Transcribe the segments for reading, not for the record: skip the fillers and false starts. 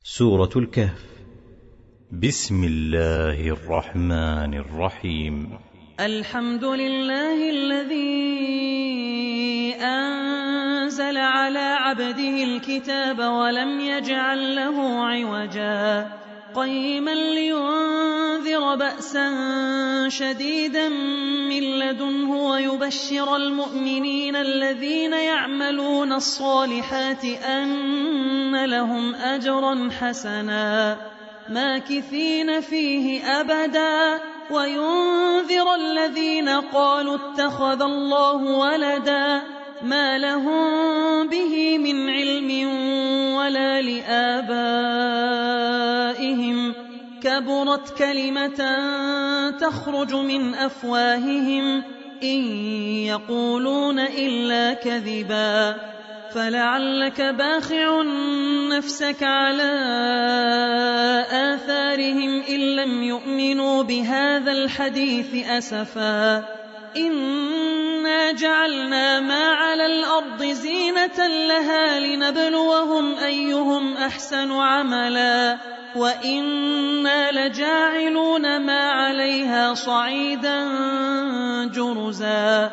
سورة الكهف. بسم الله الرحمن الرحيم. الحمد لله الذي أنزل على عبده الكتاب ولم يجعل له عوجا قيما لينذر بأسا شديدا من لدنه ويبشر المؤمنين الذين يعملون الصالحات أن لهم أجرا حسنا ماكثين فيه أبدا وينذر الذين قالوا اتخذ الله ولدا ما لهم به من علم ولا لآبائهم كبرت كلمة تخرج من أفواههم إن يقولون إلا كذبا فلعلك باخع نفسك على آثارهم إن لم يؤمنوا بهذا الحديث أسفا إنا جعلنا ما على الأرض زينة لها لنبلوهم أيهم أحسن عملا وإنا لجاعلون ما عليها صعيدا جرزا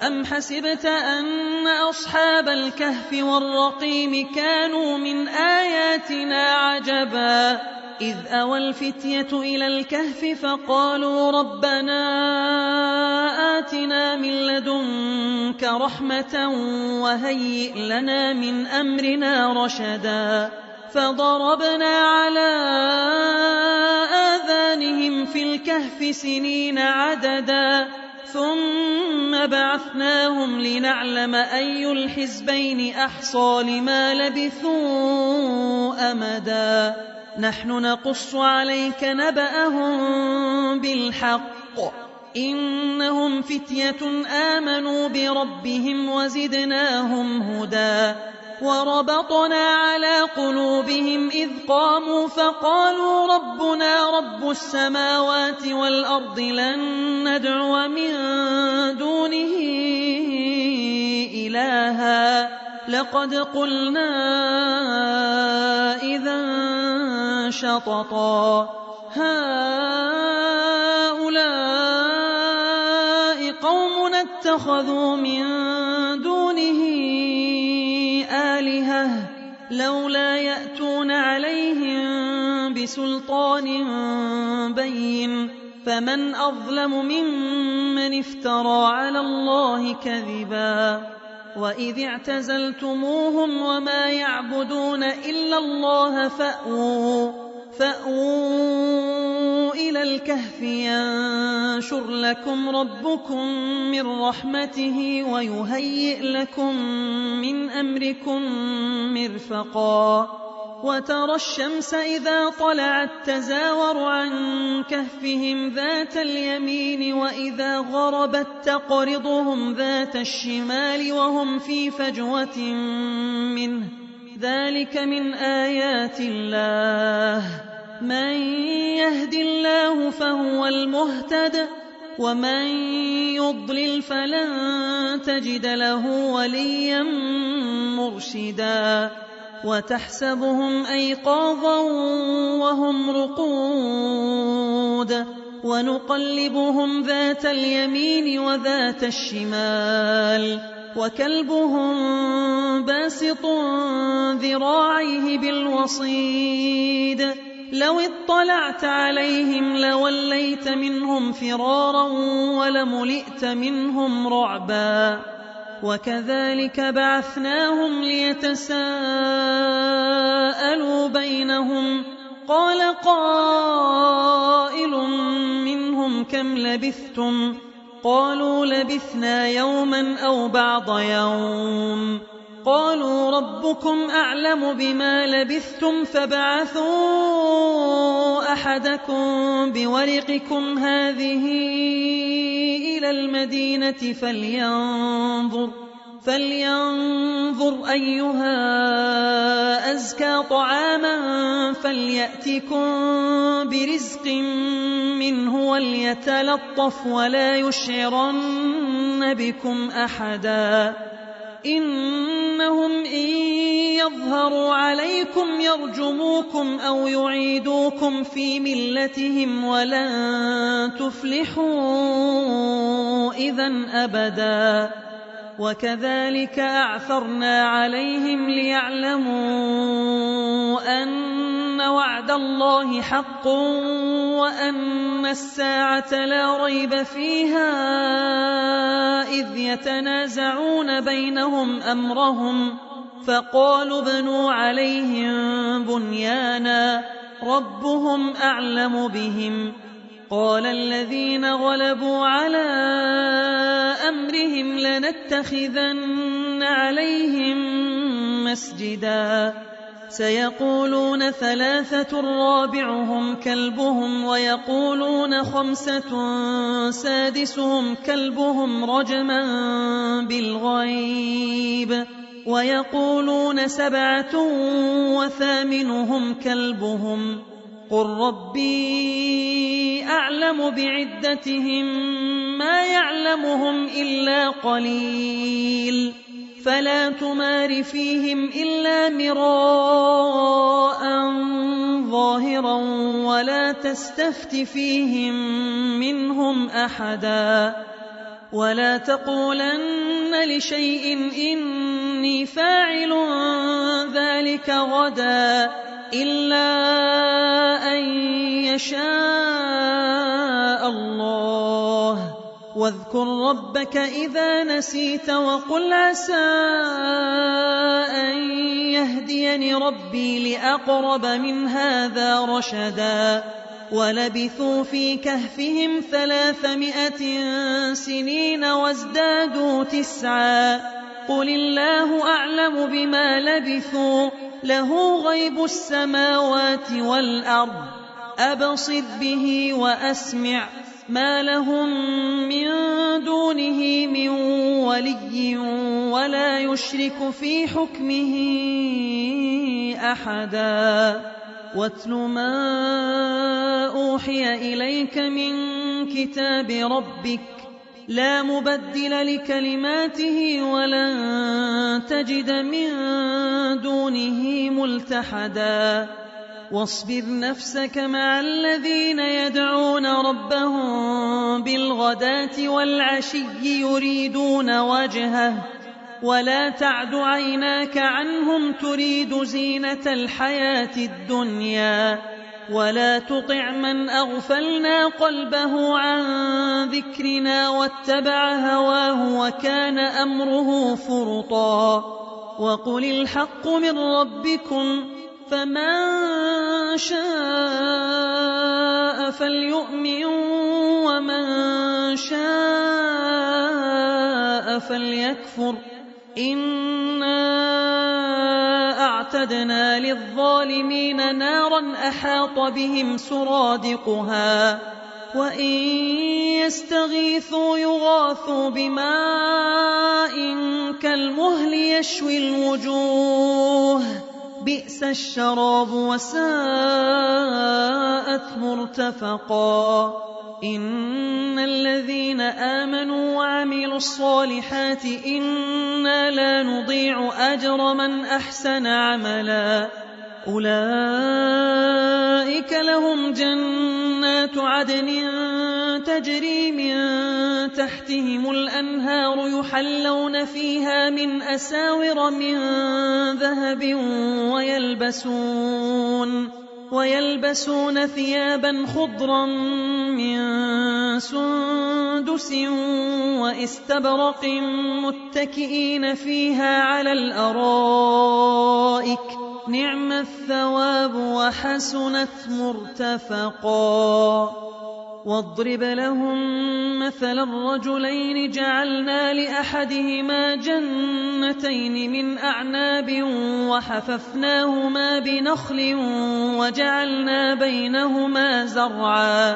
أم حسبت أن أصحاب الكهف والرقيم كانوا من آياتنا عجبا إذ أوى الفتية إلى الكهف فقالوا ربنا آتنا من لدنك رحمة وهيئ لنا من أمرنا رشدا فضربنا على آذانهم في الكهف سنين عددا ثم بعثناهم لنعلم أي الحزبين أحصى لما لبثوا أمدا نحن نقص عليك نبأهم بالحق إنهم فتية آمنوا بربهم وزدناهم هدى وربطنا على قلوبهم إذ قاموا فقالوا ربنا رب السماوات والأرض لن ندعو من دونه إلها لقد قلنا إذا شططا هؤلاء قوم اتخذوا من دونه آلهة لولا يأتون عليهم بسلطان بين فمن أظلم ممن افترى على الله كذبا وإذ اعتزلتموهم وما يعبدون إلا الله فأووا إلى الكهف ينشر لكم ربكم من رحمته ويهيئ لكم من أمركم مرفقا وترى الشمس إذا طلعت تزاور عن كهفهم ذات اليمين وإذا غربت تقرضهم ذات الشمال وهم في فجوة منه ذلك من آيات الله من يهد الله فهو المهتد ومن يضلل فلن تجد له وليا مرشدا وتحسبهم أيقاظا وهم رقود ونقلبهم ذات اليمين وذات الشمال وكلبهم باسط ذراعيه بالوصيد لو اطلعت عليهم لوليت منهم فرارا ولملئت منهم رعبا وكذلك بعثناهم ليتساءلوا بينهم قال قائل منهم كم لبثتم قالوا لبثنا يوما أو بعض يوم قالوا ربكم أعلم بما لبثتم فابعثوا أحدكم بورقكم هذه إلى المدينة فلينظر أيها أزكى طعاما فليأتكم برزق منه وليتلطف ولا يشعرن بكم أحدا إنهم إن يظهروا عليكم يرجموكم أو يعيدوكم في ملتهم ولن تفلحوا إذن أبدا وكذلك أعثرنا عليهم ليعلموا أن وعد الله حق وأن الساعة لا ريب فيها إذ يتنازعون بينهم أمرهم فقالوا ابنوا عليهم بنيانا ربهم أعلم بهم قال الذين غلبوا على أمرهم لنتخذن عليهم مسجدا سيقولون 3 رابعهم كلبهم ويقولون 5 سادسهم كلبهم رجما بالغيب ويقولون 7 وثامنهم كلبهم قل ربي أعلم بعدتهم ما يعلمهم إلا قليل فلا تمار فيهم إلا مراء ظاهرا ولا تستفت فيهم منهم أحدا ولا تقولن لشيء إني فاعل ذلك غدا إلا أن يشاء الله واذكر ربك إذا نسيت وقل عسى أن يهديني ربي لأقرب من هذا رشدا ولبثوا في كهفهم 300 سنين وازدادوا 9 قل الله أعلم بما لبثوا له غيب السماوات والأرض أبصر به وأسمع ما لهم من دونه من ولي ولا يشرك في حكمه أحدا واتل ما أوحي إليك من كتاب ربك لا مبدل لكلماته ولن تجد من دونه ملتحدا واصبر نفسك مع الذين يدعون ربهم بالغداة والعشي يريدون وجهه ولا تعد عيناك عنهم تريد زينة الحياة الدنيا ولا تطع من أغفلنا قلبه عن ذكرنا واتبع هواه وكان أمره فرطا وقل الحق من ربكم فمن شاء فليؤمن ومن شاء فليكفر إنا أعتدنا للظالمين نارا أحاط بهم سرادقها وإن يستغيثوا يغاثوا بماء كالمهل يشوي الوجوه بئس الشراب وساءت مرتفقا إن الذين آمنوا وعملوا الصالحات إنا لا نضيع أجر من أحسن عملا أولئك لهم جنات عدن تجري من تحتهم الأنهار يحلون فيها من أساور من ذهب ويلبسون ثيابا خضرا من سندس واستبرق متكئين فيها على الأرائك نعم الثواب وحسنت مرتفقا واضرب لهم مثلا الرجلين جعلنا لأحدهما جنتين من أعناب وحففناهما بنخل وجعلنا بينهما زرعا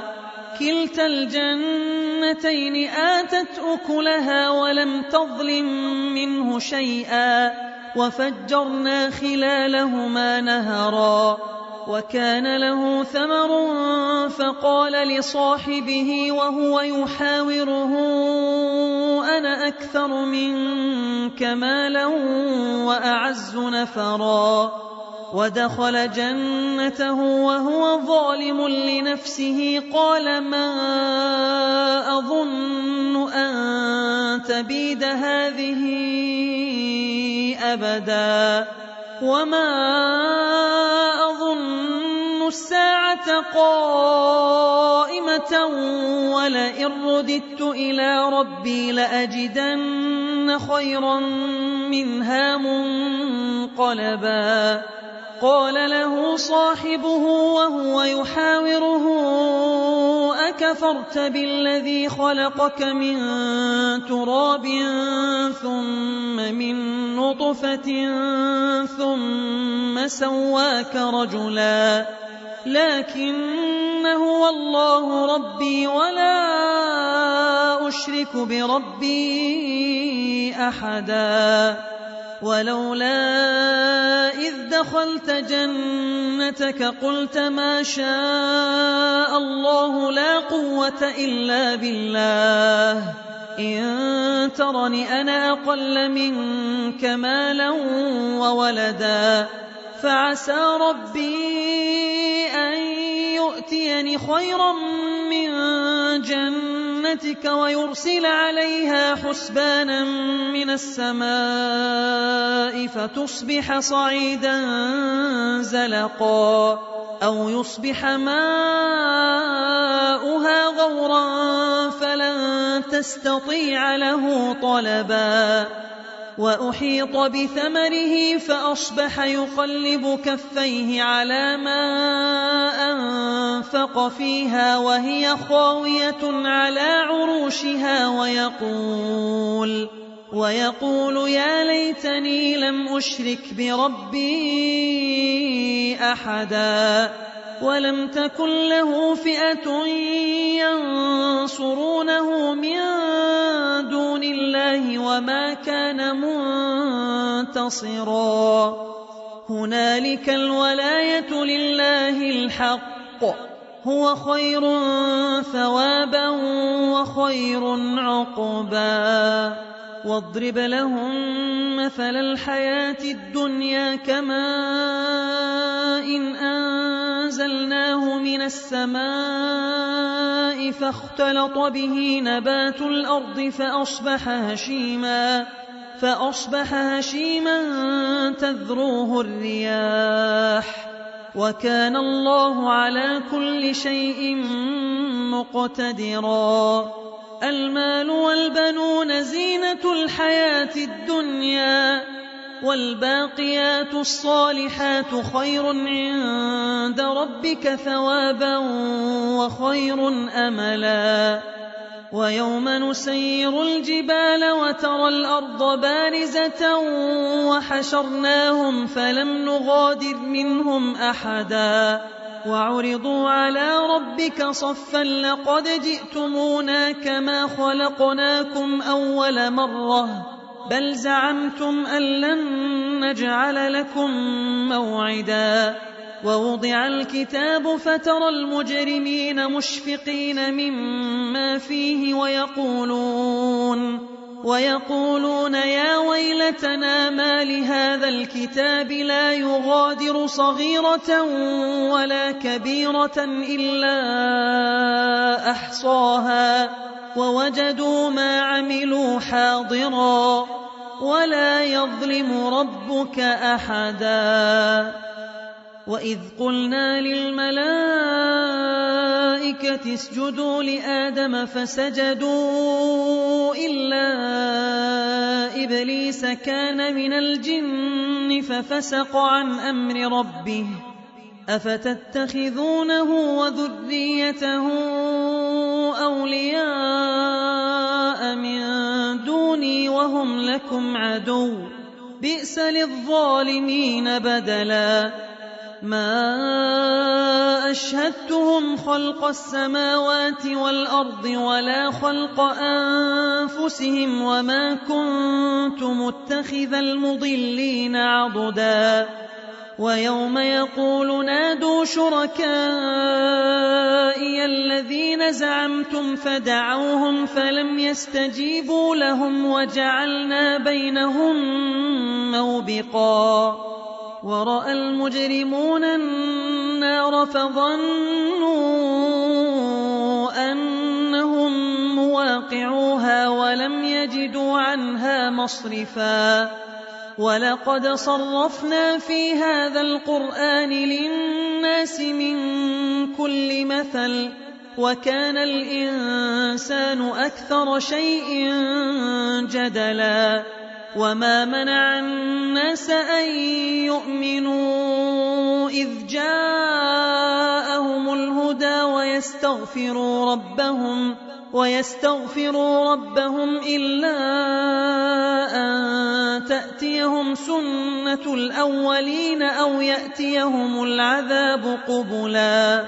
كلتا الجنتين آتت أكلها ولم تظلم منه شيئا وفجرنا خلالهما نهرا وكان له ثمر فقال لصاحبه وهو يحاوره أنا أكثر منك مالا وأعز نفرا. ودخل جنته وهو ظالم لنفسه قال ما أظن أن تبيد هذه أبدا وما أظن الساعة قائمة ولئن رددت إلى ربي لأجدن خيرا منها منقلبا. قال له صاحبه وهو يحاوره أكفرت بالذي خلقك من تراب ثم من نطفة ثم سواك رجلا لكن هو الله ربي ولا أشرك بربي أحدا. ولولا إذ دخلت جنتك قلت ما شاء الله لا قوة إلا بالله إن ترني أنا أقل منك مالا وولدا فعسى ربي أن يؤتيني خيرا من جنتك ويرسل عليها حسبانا من السماء فتصبح صعيدا زلقا أو يصبح ماؤها غورا فلن تستطيع له طلبا. وأحيط بثمره فأصبح يقلب كفيه على ما أنفق فيها وهي خاوية على عروشها ويقول يا ليتني لم أشرك بربي أحدا. ولم تكن له فئة ينصرونه من دون الله وما كان منتصرا. هنالك الولاية لله الحق هو خير ثوابا وخير عقبا. واضرب لهم مثل الحياة الدنيا كماء إن أنزلناه من السماء فاختلط به نبات الأرض فأصبح هشيما تذروه الرياح وكان الله على كل شيء مقتدرا. المال والبنون زينة الحياة الدنيا والباقيات الصالحات خير عند ربك ثوابا وخير أملا. ويوم نسير الجبال وترى الأرض بارزة وحشرناهم فلم نغادر منهم أحدا وعرضوا على ربك صفا لقد جئتمونا كما خلقناكم أول مرة بل زعمتم أن لن نجعل لكم موعدا. ووضع الكتاب فترى المجرمين مشفقين مما فيه ويقولون يا ويلتنا ما لهذا الكتاب لا يغادر صغيرة ولا كبيرة إلا أحصاها ووجدوا ما عملوا حاضرا ولا يظلم ربك أحدا. وإذ قلنا للملائكة اسجدوا لآدم فسجدوا إلا إبليس كان من الجن ففسق عن أمر ربه أفتتخذونه وذريته أولياء من دوني وهم لكم عدو بئس للظالمين بدلا. ما أشهدتهم خلق السماوات والأرض ولا خلق أنفسهم وما كنت متخذ المضلين عضدا ويوم يقول نادوا شركائي الذين زعمتم فدعوهم فلم يستجيبوا لهم وجعلنا بينهم موبقا ورأى المجرمون النار فظنوا أنهم مواقعوها ولم يجدوا عنها مصرفا ولقد صرفنا في هذا القرآن للناس من كل مثل وكان الإنسان أكثر شيء جدلا وما منع الناس أن يؤمنوا إذ جاءهم الهدى ويستغفروا ربهم إلا أن تأتيهم سنة الأولين أو يأتيهم العذاب قبلا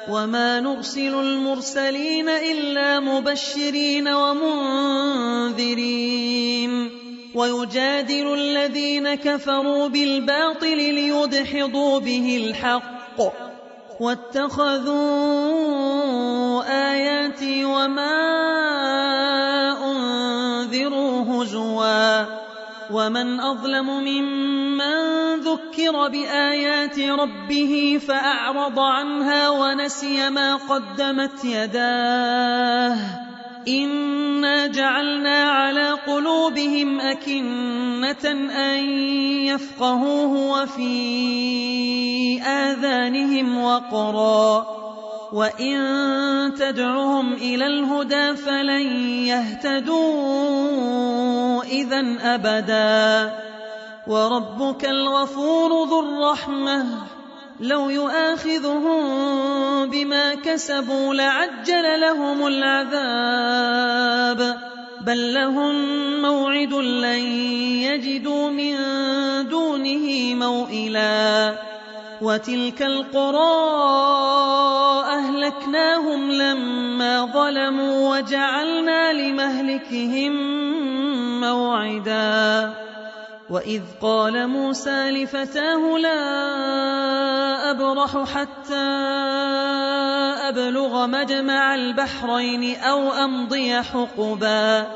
وما نرسل المرسلين إلا مبشرين ومنذرين ويجادل الذين كفروا بالباطل ليدحضوا به الحق واتخذوا آياتي وما أنذروا هزوا ومن أظلم ممن ذكر بآيات ربه فأعرض عنها ونسي ما قدمت يداه إنا جعلنا على قلوبهم أكنة أن يفقهوه وفي آذانهم وقرا وإن تدعهم إلى الهدى فلن يهتدوا إذن أبدا وربك الغفور ذو الرحمة لو يؤاخذهم بما كسبوا لعجل لهم العذاب بل لهم موعد لن يجدوا من دونه موئلا وتلك القرى أهلكناهم لما ظلموا وجعلنا لمهلكهم موعدا وإذ قال موسى لفتاه لا أبرح حتى أبلغ مجمع البحرين أو أمضي حقبا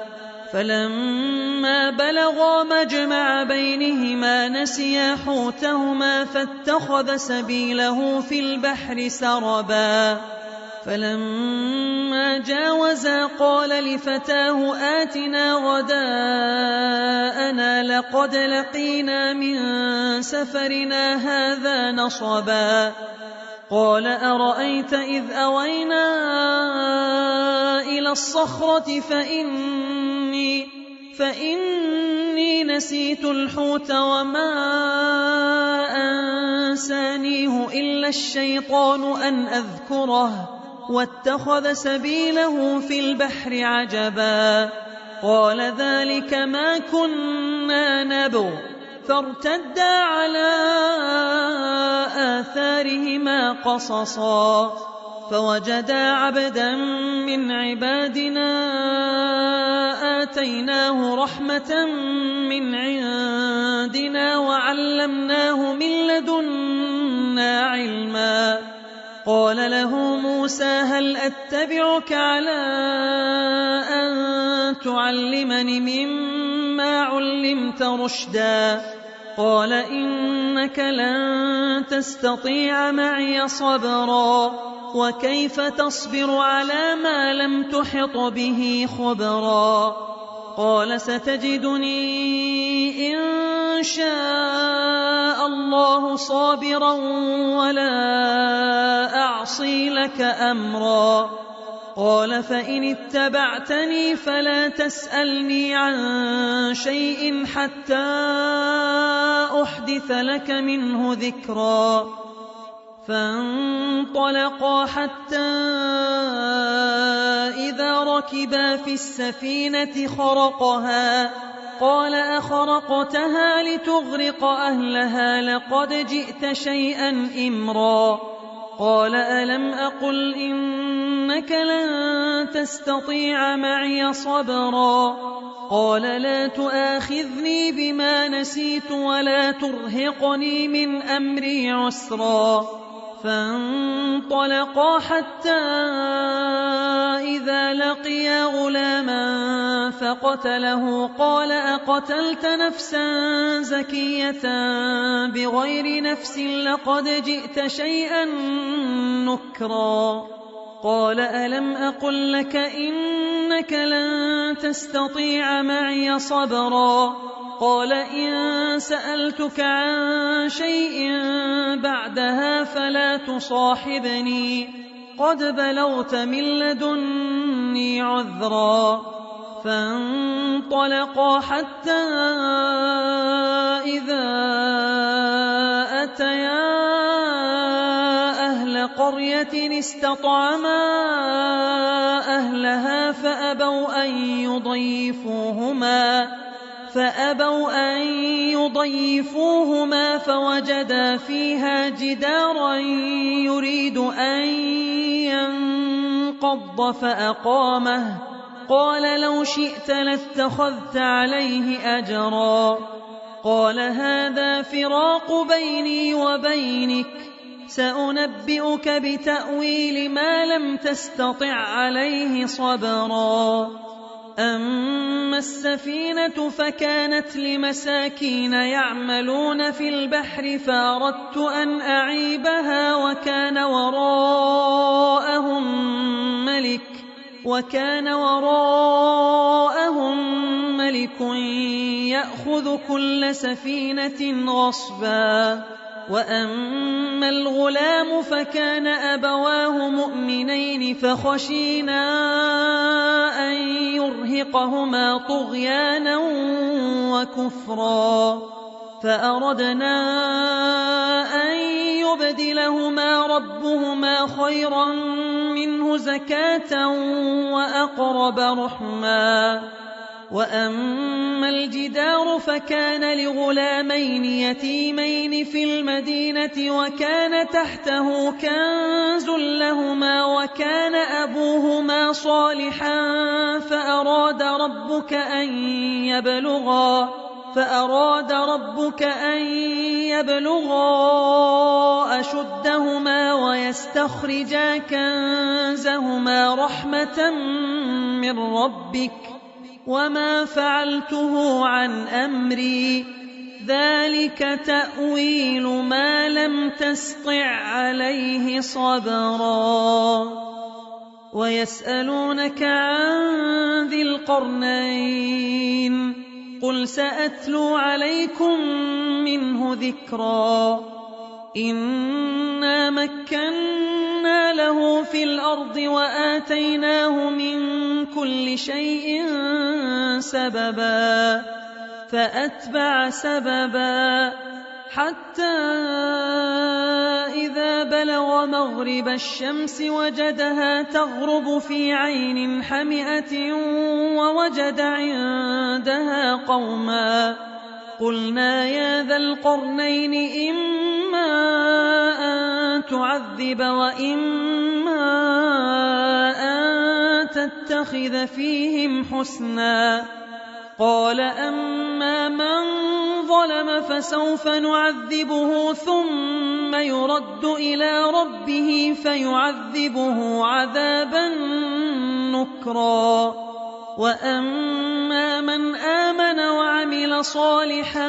فلما بلغا مجمع بينهما نسيا حوتهما فاتخذ سبيله في البحر سربا فلما جاوزا قال لفتاه آتنا غداءنا لقد لقينا من سفرنا هذا نصبا قال أرأيت إذ أوينا إلى الصخرة فإني نسيت الحوت وما أنسانيه إلا الشيطان أن أذكره واتخذ سبيله في البحر عجبا قال ذلك ما كنا نبغ فارتدا على آثارهما قصصا فوجدا عبدا من عبادنا آتيناه رحمة من عندنا وعلمناه من لدنا علما قال له موسى هل أتبعك على أن تعلمني مما علمت رشدا قال إنك لن تستطيع معي صبرا وكيف تصبر على ما لم تحط به خبرا قال ستجدني إن شاء الله صابرا ولا أعصي لك أمرا قال فإن اتبعتني فلا تسألني عن شيء حتى أحدث لك منه ذكرا فانطلقا حتى إذا ركبا في السفينة خرقها قال أخرقتها لتغرق أهلها لقد جئت شيئا إمرا قال ألم أقل إنك لن تستطيع معي صبرا قال لا تؤاخذني بما نسيت ولا ترهقني من أمري عسرا. فانطلقا حتى إذا لقيا غلاما فقتله قال أقتلت نفسا زكية بغير نفس لقد جئت شيئا نكرا. قال ألم أقل لك إنك لن تستطيع معي صبرا. قال إن سألتك عن شيء بعدها فلا تصاحبني قد بلغت من لدني عذرا. فانطلقا حتى إذا أتيا أهل قرية استطعما أهلها فأبوا أن يضيفوهما فوجدا فيها جدارا يريد أن ينقض فأقامه. قال لو شئت لاتخذت عليه أجرا. قال هذا فراق بيني وبينك سأنبئك بتأويل ما لم تستطع عليه صبرا. أما السفينة فكانت لمساكين يعملون في البحر فأردت أن أعيبها وكان وراءهم ملك يأخذ كل سفينة غصبا. وأما الغلام فكان أبواه مؤمنين فخشينا أن يرهقهما طغيانا وكفرا فأردنا أن يبدلهما ربهما خيرا منه زكاة وأقرب رحما. وأما الجدار فكان لغلامين يتيمين في المدينة وكان تحته كنز لهما وكان أبوهما صالحا فأراد ربك أن يبلغا أشدهما ويستخرجا كنزهما رحمة من ربك وما فعلته عن أمري ذلك تأويل ما لم تسطع عليه صبرا. ويسألونك عن ذي القرنين قل سأتلو عليكم منه ذكرا. إنا مكنا له في الأرض وآتيناه من كل شيء سببا فأتبع سببا حتى إذا بلغ مغرب الشمس وجدها تغرب في عين حمئة ووجد عندها قوما. قلنا يا ذا القرنين إما أن تعذب وإما أن تتخذ فيهم حسنا. قال أما من ظلم فسوف نعذبه ثم يرد إلى ربه فيعذبه عذابا نكرا. وأما من آمن وعمل صالحا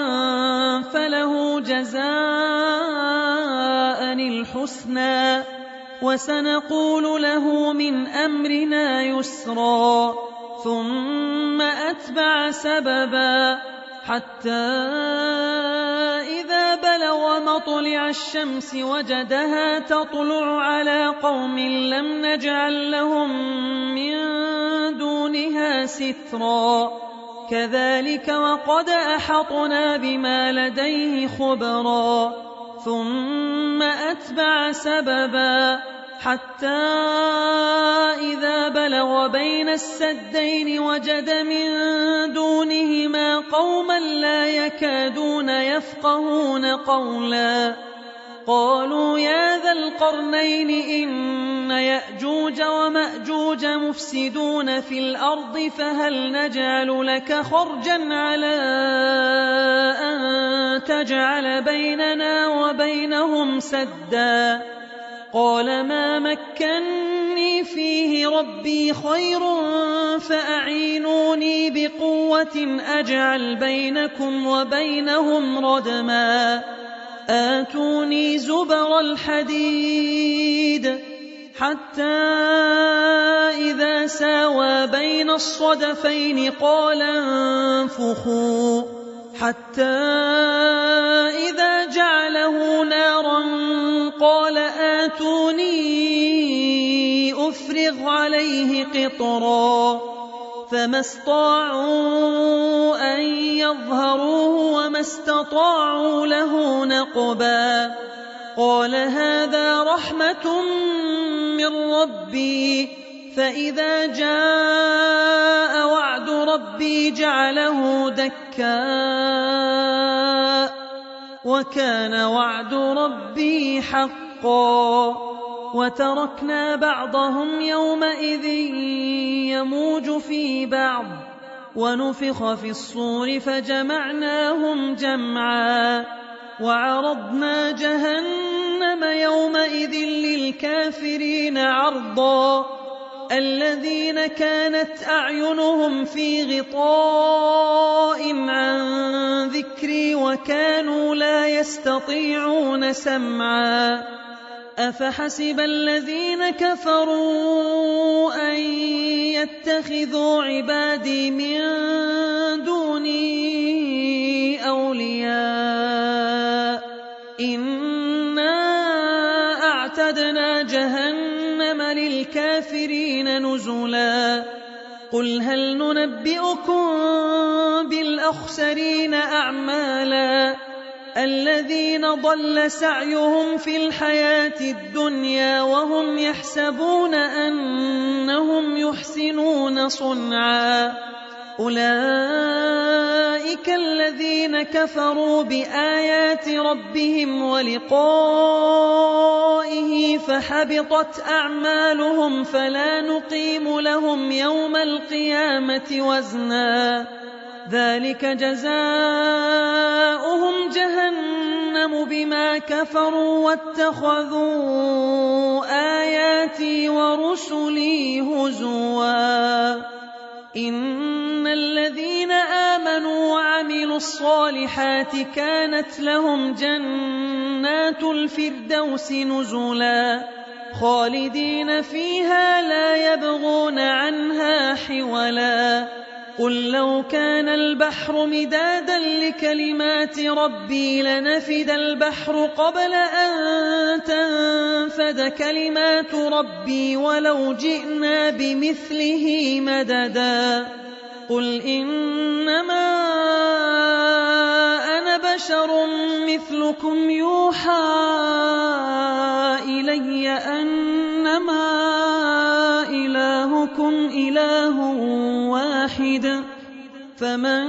فله جزاء الحسنى وسنقول له من أمرنا يسرا. ثم أتبع سببا حتى إذا بلغ مطلع الشمس وجدها تطلع على قوم لم نجعل لهم من دونها سترا. كذلك وقد أحطنا بما لديه خبرا. ثم أتبع سببا حتى إذا بلغ بين السدين وجد من دونهما قوما لا يكادون يفقهون قولا. قالوا يا ذا القرنين إن إن يأجوج ومأجوج مفسدون في الأرض فهل نجعل لك خرجا على أن تجعل بيننا وبينهم سدا قال ما مكني فيه ربي خير فأعينوني بقوة أجعل بينكم وبينهم ردما آتوني زبر الحديد حتى إذا ساوى بين الصدفين قال انفخوا حتى إذا جعله نارا قال آتوني أفرغ عليه قطرا فما استطاعوا أن يظهروه وما استطاعوا له نقبا قال هذا رحمة من ربي فإذا جاء وعد ربي جعله دكا وكان وعد ربي حقا وتركنا بعضهم يومئذ يموج في بعض ونفخ في الصور فجمعناهم جمعا وعرضنا جهنم يومئذ للكافرين عرضا الذين كانت أعينهم في غطاء عن ذكري وكانوا لا يستطيعون سمعا أفحسب الذين كفروا أن يتخذوا عبادي من دوني أولياء إنا أعتدنا جهنم للكافرين نزلا قل هل ننبئكم بالأخسرين أعمالا الذين ضل سعيهم في الحياة الدنيا وهم يحسبون أنهم يحسنون صنعا أولئك الذين كفروا بآيات ربهم ولقائه فحبطت أعمالهم فلا نقيم لهم يوم القيامة وزنا ذلك جزاؤهم جهنم بما كفروا واتخذوا آياتي ورسلي هزوا إن الذين آمنوا وعملوا الصالحات كانت لهم جنات الفردوس نزلا خالدين فيها لا يبغون عنها حولا قل لو كان البحر مدادا لكلمات ربي لنفد البحر قبل أن تنفد كلمات ربي ولو جئنا بمثله مددا قل إنما أنا بشر مثلكم يوحى إلي أنما إلهكم إله واحد فمن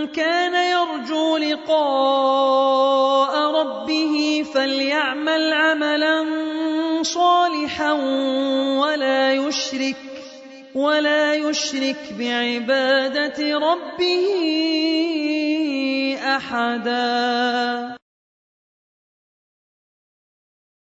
كان يرجو لقاء ربه فليعمل عملا صالحا ولا يشرك بعبادة ربه أحدا.